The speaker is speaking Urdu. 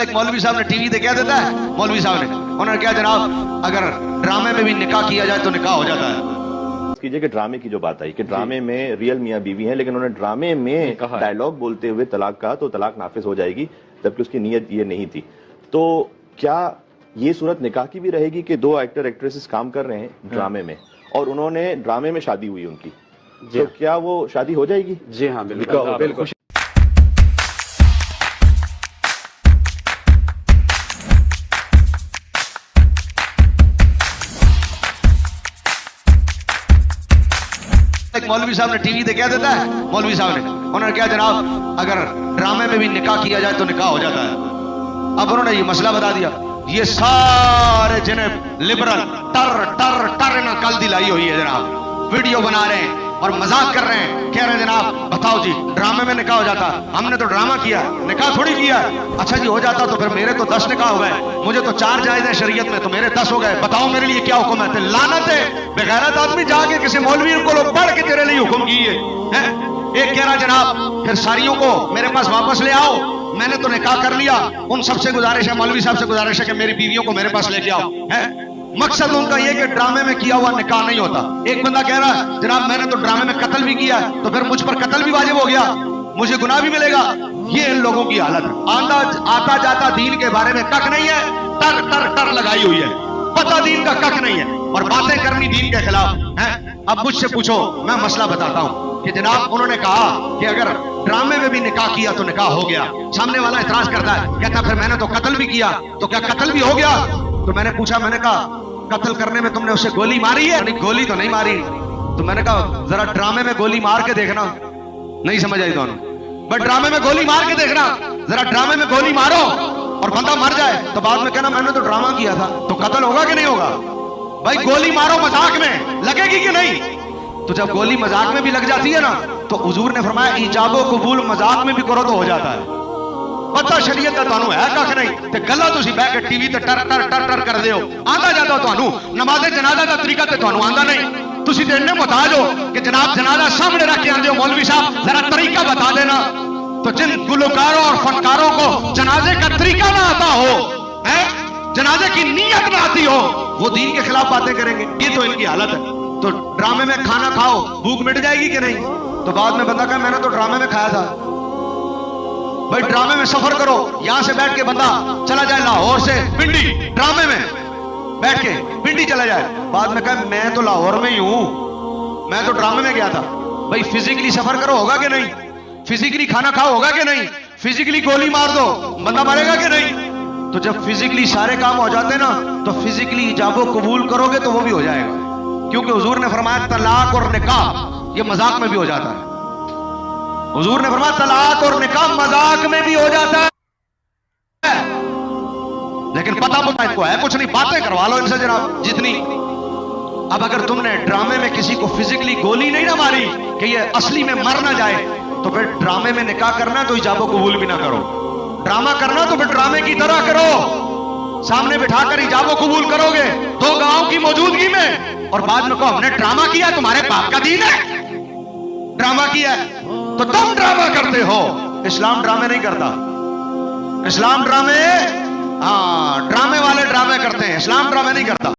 ایک مولوی صاحب نے ٹی وی کہہ دیتا ہے، مولوی صاحب نے انہوں نے کہا جناب اگر ڈرامے میں بھی نکاح کیا جائے تو نکاح ہو جاتا ہے۔ کیجئے کہ ڈرامے کی جو بات آئی کہ ڈرامے میں ریئل میاں بیوی ہیں، لیکن انہوں نے ڈرامے میں ڈائیلاگ بولتے ہوئے طلاق کہا تو طلاق نافذ ہو جائے گی، جبکہ اس کی نیت یہ نہیں تھی۔ تو کیا یہ صورت نکاح کی بھی رہے گی کہ دو ایکٹر ایکٹریسز کام کر رہے ہیں ڈرامے میں اور انہوں نے ڈرامے میں شادی ہوئی ان کی، تو کیا وہ شادی ہو جائے گی؟ جی ہاں بالکل۔ ایک مولوی صاحب نے ٹی وی کہہ دیتا ہے، مولوی صاحب نے انہوں نے کہا جناب اگر ڈرامے میں بھی نکاح کیا جائے تو نکاح ہو جاتا ہے۔ اب انہوں نے یہ مسئلہ بتا دیا، یہ سارے جنہیں لبرل ٹر ٹر ٹر انہوں کل دلائی ہوئی ہے جناب، ویڈیو بنا رہے ہیں اور مذاق کر رہے ہیں، کہہ رہے ہیں جناب بتاؤ جی ڈرامے میں نکاح ہو جاتا، ہم نے تو ڈرامہ کیا، نکاح تھوڑی کیا۔ اچھا جی ہو جاتا تو پھر میرے تو 10 نکاح ہو گئے، مجھے تو 4 جائز ہیں شریعت میں، تو میرے 10 ہو گئے، بتاؤ میرے لیے کیا حکم ہے؟ لعنت ہے بغیرت آدمی جا کے کسی مولوی کو لوگ پڑھ کے تیرے لیے حکم کیے ہیں۔ ایک کہہ رہا جناب پھر ساریوں کو میرے پاس واپس لے آؤ، میں نے تو نکاح کر لیا، ان سب سے گزارش ہے، مولوی صاحب سے گزارش ہے کہ میری بیویوں کو میرے پاس لے کے آؤ۔ مقصد ان کا یہ کہ ڈرامے میں کیا ہوا نکاح نہیں ہوتا۔ ایک بندہ کہہ رہا ہے جناب میں نے تو ڈرامے میں قتل بھی کیا ہے، تو پھر مجھ پر قتل بھی واجب ہو گیا، مجھے گناہ بھی ملے گا۔ یہ ان لوگوں کی حالت ہے، آتا جاتا دین کے بارے میں کک نہیں ہے، ٹر ٹر ٹر لگائی ہوئی ہے، پتہ دین کا کک نہیں ہے اور باتیں کرنی دین کے خلاف ہیں۔ اب مجھ سے پوچھو، میں مسئلہ بتاتا ہوں کہ جناب انہوں نے کہا کہ اگر ڈرامے میں بھی نکاح کیا تو نکاح ہو گیا۔ سامنے والا اعتراض کرتا ہے، کہتا پھر میں نے تو قتل بھی کیا، تو کیا قتل بھی ہو گیا؟ تو میں نے پوچھا، میں نے کہا قتل کرنے میں تم نے اسے گولی ماری ہے؟ گولی تو نہیں ماری۔ تو میں نے کہا ذرا ڈرامے میں گولی مار کے دیکھنا، نہیں سمجھ آئی دونوں، بٹ ڈرامے میں گولی مار کے دیکھنا، ذرا ڈرامے میں گولی مارو اور بندہ مر جائے تو بعد میں کہنا میں نے تو ڈرامہ کیا تھا، تو قتل ہوگا کہ نہیں ہوگا؟ بھائی گولی مارو مذاق میں، لگے گی کہ نہیں؟ تو جب گولی مذاق میں بھی لگ جاتی ہے نا تو حضور نے فرمایا ایجاب و قبول مذاق میں بھی کرو تو ہو جاتا ہے۔ پتہ شریعت کا تانوں ہے کھ نہیں تے گلا تسی بیٹھ کے ٹی وی تے ٹر ٹر ٹر ٹر کر دیو، آندا جاتا تانوں نماز جنازہ دا طریقہ تے تانوں آندا نہیں، تسی تے اتنے محتاج ہو کہ جناب جنازہ سامنے رکھ کے آندے ہو مولوی صاحب ذرا طریقہ بتا دینا۔ تو جن گلوکاروں اور فنکاروں کو جنازے کا طریقہ نہ آتا ہو، جنازے کی نیت نہ آتی ہو، وہ دین کے خلاف باتیں کریں گے۔ یہ تو ان کی حالت ہے۔ تو ڈرامے میں کھانا کھاؤ بھوک مٹ جائے گی کہ نہیں؟ تو بعد میں بندہ کہا میں نے تو ڈرامے میں کھایا تھا۔ بھائی ڈرامے میں سفر کرو، یہاں سے بیٹھ کے بندہ چلا جائے لاہور سے پنڈی، ڈرامے میں بیٹھ کے پنڈی چلا جائے، بعد میں کہا میں تو لاہور میں ہی ہوں، میں تو ڈرامے میں گیا تھا۔ بھائی فزیکلی سفر کرو ہوگا کہ نہیں؟ فزیکلی کھانا کھاؤ ہوگا کہ نہیں؟ فزیکلی گولی مار دو بندہ مرے گا کہ نہیں؟ تو جب فزیکلی سارے کام ہو جاتے ہیں نا تو فزیکلی ایجاب و قبول کرو گے تو وہ بھی ہو جائے گا، کیونکہ حضور نے فرمایا طلاق اور نکاح یہ مذاق میں بھی ہو جاتا ہے۔ حضور نے فرمایا طلاق اور نکاح مذاق میں بھی ہو جاتا ہے، لیکن پتہ ان کو ہے کچھ نہیں، باتیں کروا لو ان سے جناب جتنی۔ اب اگر تم نے ڈرامے میں کسی کو فزیکلی گولی نہیں نہ ماری کہ یہ اصلی میں مر نہ جائے، تو پھر ڈرامے میں نکاح کرنا تو ایجاب و قبول بھی نہ کرو، ڈرامہ کرنا تو پھر ڈرامے کی طرح کرو، سامنے بٹھا کر ایجاب و قبول کرو گے 2 گاؤں کی موجودگی میں، اور بعد میں کہو ہم نے ڈرامہ کیا، تمہارے باپ کا دین ہے ڈرامہ کیا ہے، تو تم ڈرامہ کرتے ہو۔ اسلام ڈرامے نہیں کرتا، اسلام ڈرامے والے ڈرامے کرتے ہیں، اسلام ڈرامے نہیں کرتا۔